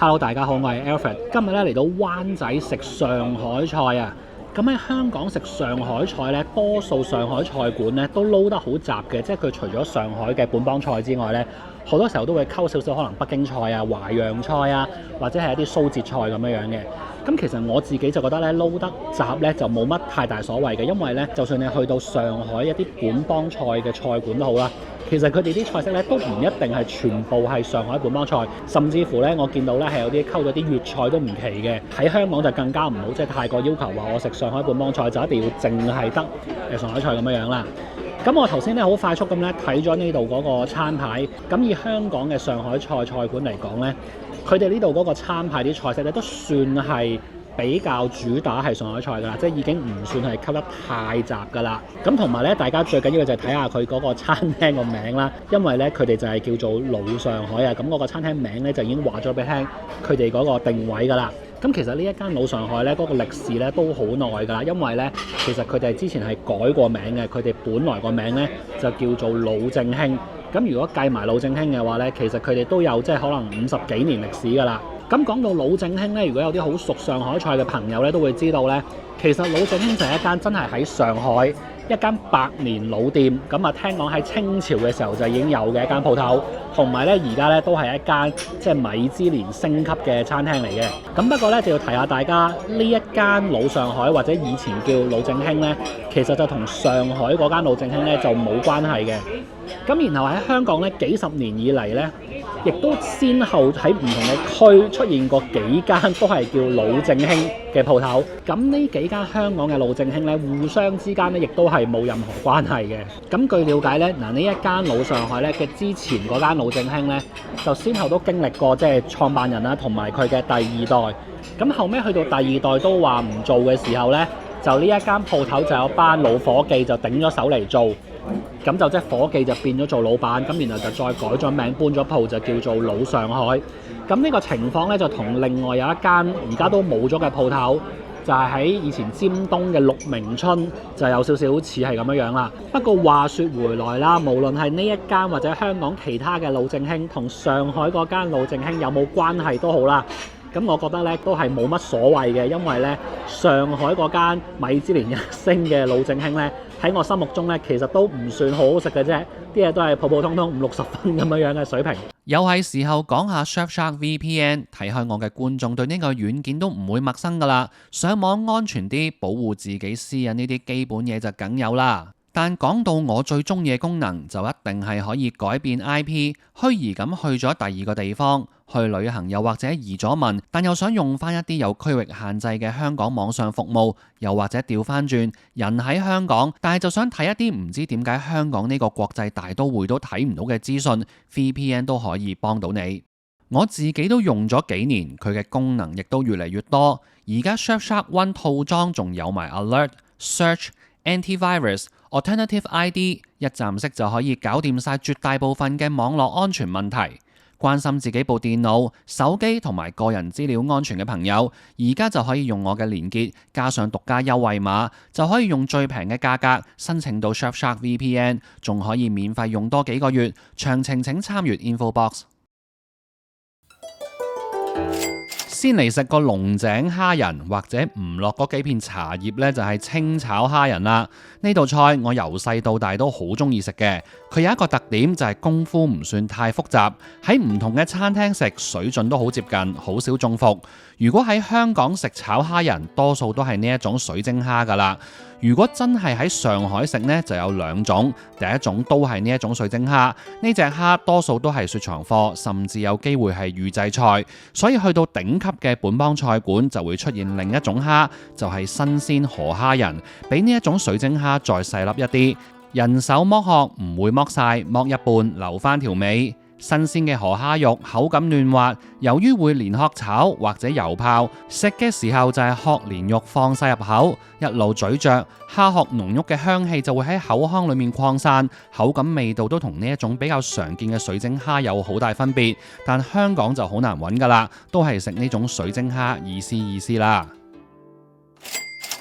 Hello，大家好，我係 Alfred。今日咧嚟到灣仔食上海菜啊！咁喺香港食上海菜咧，多數上海菜館咧都撈得好雜嘅，即係佢除咗上海嘅本幫菜之外咧，好多時候都會溝少少可能北京菜啊、淮揚菜啊，或者係一啲蘇浙菜咁樣嘅。咁其實我自己就覺得咧撈得雜咧就冇乜太大所謂嘅，因為咧就算你去到上海一啲本幫菜嘅菜館都好啦，其實佢哋啲菜式咧都唔一定係全部係上海本幫菜，甚至乎咧我見到咧係有啲溝咗啲粵菜都唔奇嘅。喺香港就更加唔好，即係太過要求話我食上海本幫菜就一定要淨係得上海菜咁樣啦。咁我頭先咧好快速咁咧睇咗呢度嗰個餐牌，咁以香港嘅上海菜館嚟講咧，佢哋呢度嗰個餐牌啲菜式咧都算係比較主打係上海菜㗎啦，即係已經唔算係溝得太雜㗎啦。咁同埋咧，大家最緊要就係睇下佢嗰個餐廳個名啦，因為咧佢哋就係叫做老上海啊。咁嗰個餐廳名咧就已經話咗俾你聽，佢哋嗰個定位㗎啦。咁其實呢一間老上海咧，嗰個歷史咧都好耐㗎啦，因為咧其實佢哋之前係改過名嘅，佢哋本來個名咧就叫做老正興。咁如果計埋老正興嘅話咧，其實佢哋都有即係可能50幾年歷史㗎啦。咁講到老正興咧，如果有啲好熟上海菜嘅朋友咧，都會知道咧，其實老正興就係一間真係喺上海一間100年老店。咁啊，聽講喺清朝嘅時候就已經有嘅一間鋪頭，同埋咧而家咧都係一間即係米芝蓮星級嘅餐廳嚟嘅。咁不過咧就要提下大家，呢一間老上海或者以前叫老正興咧，其實就同上海嗰間老正興咧就冇關係嘅。咁然後喺香港咧幾十年以嚟咧，亦都先後喺唔同嘅區出現過幾間都係叫老正興嘅鋪頭。咁呢幾間香港嘅老正興咧，互相之間咧亦都係冇任何關係嘅。咁據了解咧，呢一間老上海咧嘅之前嗰間老正興咧，就先後都經歷過即係創辦人啦，同埋佢嘅第二代。咁後尾去到第二代都話唔做嘅時候咧，就呢一間鋪頭就有班老伙計就頂咗手嚟做。咁就即係伙計就變咗做老闆，咁然後就再改咗名，搬咗鋪就叫做老上海。咁呢個情況咧就同另外有一間而家都冇咗嘅鋪頭，就係喺以前尖東嘅鹿鳴春，就有少少似係咁樣啦。不過話說回來啦，無論係呢一間或者香港其他嘅老正興同上海嗰間老正興有冇關係都好啦。咁我覺得咧都係冇乜所謂嘅，因為咧上海嗰間米芝蓮1星嘅老正興咧，喺我心目中咧其實都唔算好好食嘅啫，啲嘢都係普普通通50-60分咁樣嘅水平。又係時候講下 Surfshark VPN， 睇香港嘅觀眾對呢個軟件都唔會陌生噶啦，上網安全啲，保護自己私隱呢啲基本嘢就梗有啦。但講到我最中意嘅功能，就一定係可以改變 IP， 虛擬咁去咗第二個地方，去旅行又或者移咗民，但又想用翻一啲有區域限制嘅香港網上服務，又或者調翻轉人喺香港，但係就想睇一啲唔知點解香港呢個國際大都會都睇唔到嘅資訊， VPN 都可以幫到你。我自己都用咗幾年，佢嘅功能亦都越嚟越多。而家 Surfshark One 套裝仲有埋 Alert、Search、Antivirus、Alternative ID， 一站式就可以搞掂晒絕大部分嘅網絡安全問題。關心自己部電腦、手機同埋個人資料安全嘅朋友，而家就可以用我嘅連結，加上獨家優惠碼，就可以用最平嘅價格申請到 Surfshark VPN， 仲可以免費用多幾個月。詳情請參閱 InfoBox。先嚟食個龍井蝦仁，或者唔落嗰幾片茶葉呢，就係清炒蝦仁啦。呢道菜我由細到大都好中意食嘅。佢有一個特點就係功夫唔算太複雜，喺唔同嘅餐廳食水準都好接近，好少中伏。如果喺香港食炒蝦仁，多數都係呢一種水晶蝦㗎啦。如果真係喺上海食呢，就有兩種。第一種都係呢一種水晶蝦，呢隻蝦多數都係雪藏貨，甚至有機會係預製菜。所以去到頂級嘅本幫菜館就會出現另一種蝦，就係新鮮河蝦仁，比呢一種水晶蝦再細粒一啲。人手剝殼唔會剝晒，剝一半留翻條尾。新鮮嘅河蝦肉口感嫩滑，由於會連殼炒或者油泡，食嘅時候就係殼連肉放晒入口，一路咀嚼，蝦殼濃郁嘅香氣就會喺口腔裡面擴散，口感味道都同呢一種比較常見嘅水晶蝦有好大分別。但香港就好難揾㗎啦，都係食呢種水晶蝦意思啦。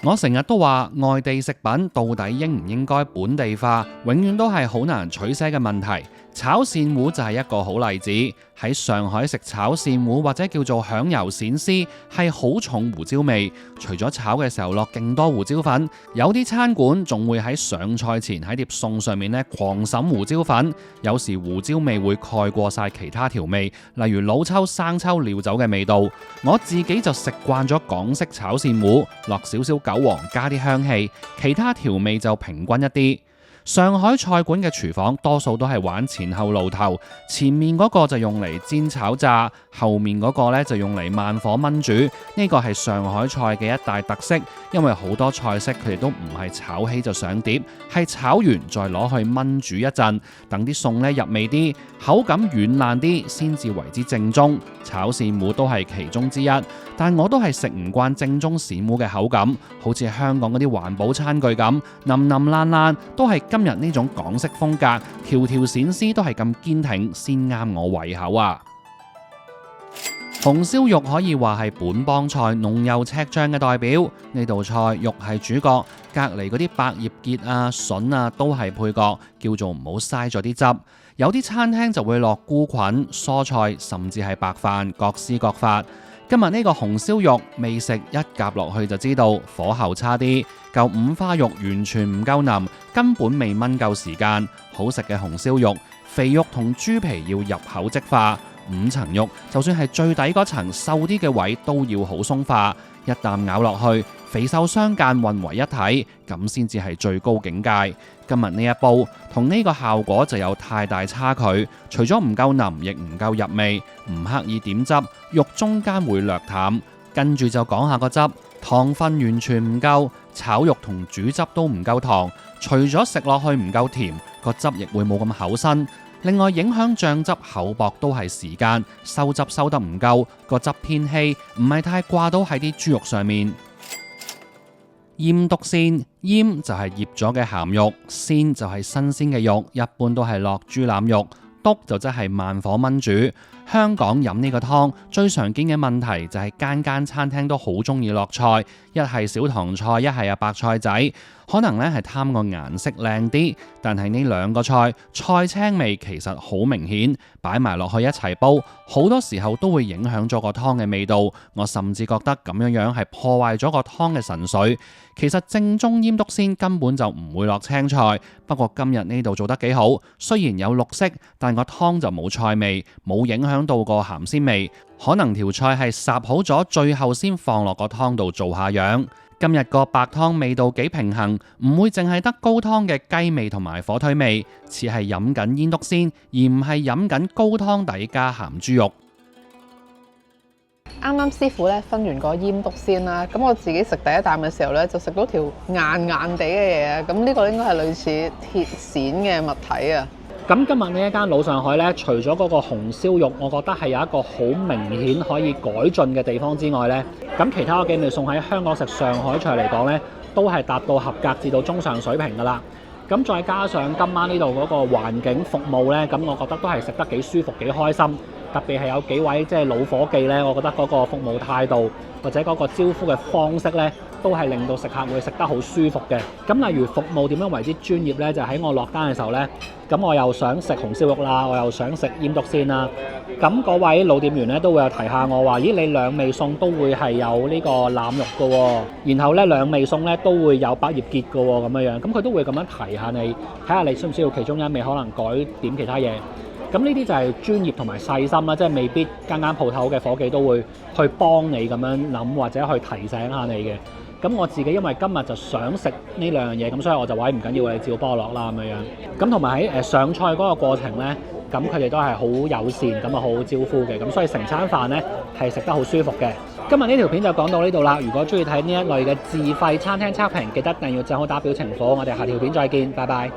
我成日都話外地食品到底應唔應該本地化，永遠都係好難取捨嘅問題。炒鱔糊就係一個好例子。喺上海食炒鱔糊或者叫做響油鱔絲，係好重胡椒味。除咗炒嘅時候落勁多胡椒粉，有啲餐館仲會喺上菜前喺碟餸上面狂灑胡椒粉。有時胡椒味會蓋過晒其他調味，例如老抽、生抽、料酒嘅味道。我自己就食慣咗港式炒鱔糊，落少少韭黃加啲香氣，其他調味就平均一啲。上海菜館嘅廚房多數都係玩前後爐頭，前面嗰個就用嚟煎炒炸，後面嗰個就用嚟慢火燜煮。呢個係上海菜嘅一大特色，因為好多菜式佢哋都唔係炒起就上碟，係炒完再攞去燜煮一陣，等啲餸入味啲，口感軟爛啲，先至為之正宗。炒鱔糊都係其中之一，但我都係食唔慣正宗鱔糊嘅口感，好似香港嗰啲環保餐具咁，腍腍爛爛，都係今日呢種港式風格，條條鱔絲都係咁堅挺，先啱我胃口啊！紅燒肉可以話係本幫菜濃油赤醬嘅代表，呢道菜肉係主角，隔離嗰啲百葉結啊、筍啊都係配角，叫做唔好嘥咗啲汁。有啲餐廳就會落菇菌、蔬菜，甚至係白飯，各施各法。今日呢個紅燒肉未食一夾落去就知道火候差啲，嚿五花肉完全唔夠腍，根本未燜夠時間。好食嘅紅燒肉，肥肉同豬皮要入口即化，五層肉就算係最底嗰層瘦啲嘅位都要好鬆化，一啖咬落去，肥瘦相間混為一體，咁先至係最高境界。今日呢一煲同呢個效果就有太大差距，除咗唔夠腍，亦唔夠入味，唔刻意點汁，肉中間會略淡。跟住就講下個汁，糖分完全唔夠，炒肉同煮汁都唔夠糖，除咗食落去唔夠甜，個汁亦會冇咁厚身。另外影響醬汁厚薄都係時間，收汁收得唔夠，個汁偏稀，唔係太掛到喺啲豬肉上面。醃篤鮮，醃就係醃咗嘅鹹肉，鮮就係新鮮嘅肉，一般都係落豬腩肉，篤就即係慢火燜煮。香港飲呢個湯最常見嘅問題就係間間餐廳都好中意落菜，一係小棠菜，一係白菜仔，可能係貪個顏色靚啲，但係呢兩個菜青味其實好明顯，擺埋落去一齊煲，好多時候都會影響咗個湯嘅味道。我甚至覺得咁樣係破壞咗個湯嘅神髓。其實正宗醃篤鮮根本就唔會落青菜，不過今日呢度做得幾好，雖然有綠色，但個湯就冇菜味，冇影響到個鹹鮮味。可能條菜係烚好咗，最後先放落個湯度做下樣。今日個白湯味道幾平衡，唔會淨係得高湯嘅雞味同埋火腿味，似係飲緊醃篤鮮，而唔係飲緊高湯底加鹹豬肉。啱啱師傅分完個醃篤鮮啦，咁我自己食第一啖嘅時候就食到條硬硬地嘅嘢啊！咁呢個應該係類似鐵線嘅物體啊！咁今日呢一間老上海呢，除咗嗰個紅燒肉，我覺得係有一個好明顯可以改進嘅地方之外呢，咁其他嗰幾味餸喺香港食上海菜嚟講呢，都係達到合格至到中上水平㗎啦。咁再加上今晚呢度嗰個環境服務呢，咁我覺得都係食得幾舒服、幾開心。特別係有幾位即係老伙計呢，我覺得嗰個服務態度或者嗰個招呼嘅方式呢，都係令到食客會食得好舒服嘅。咁例如服務點樣為之專業呢？就喺我落單嘅時候呢，咁我又想食紅燒肉啦，我又想食醃篤鮮啦。咁嗰位老店員呢，都會有提下我話：咦，你兩味餸都會係有呢個腩肉嘅喎，然後呢兩味餸呢都會有百葉結嘅喎，咁樣。咁佢都會咁樣提下你，睇下你需唔需要其中一味可能改點其他嘢。咁呢啲就係專業同埋細心啦，即係未必間鋪頭嘅伙計都會去幫你咁樣諗或者去提醒下你嘅。咁我自己因為今日就想食呢兩樣嘢，咁所以我就話唔緊要，你照幫我落啦咁樣。咁同埋喺上菜嗰個過程呢，咁佢哋都係好友善，咁啊好好招呼嘅。咁所以成餐飯呢係食得好舒服嘅。今日呢條片就講到呢度啦。如果中意睇呢一類嘅自費餐廳測評，記得一定要正好打表情符。我哋下條片再見，拜拜。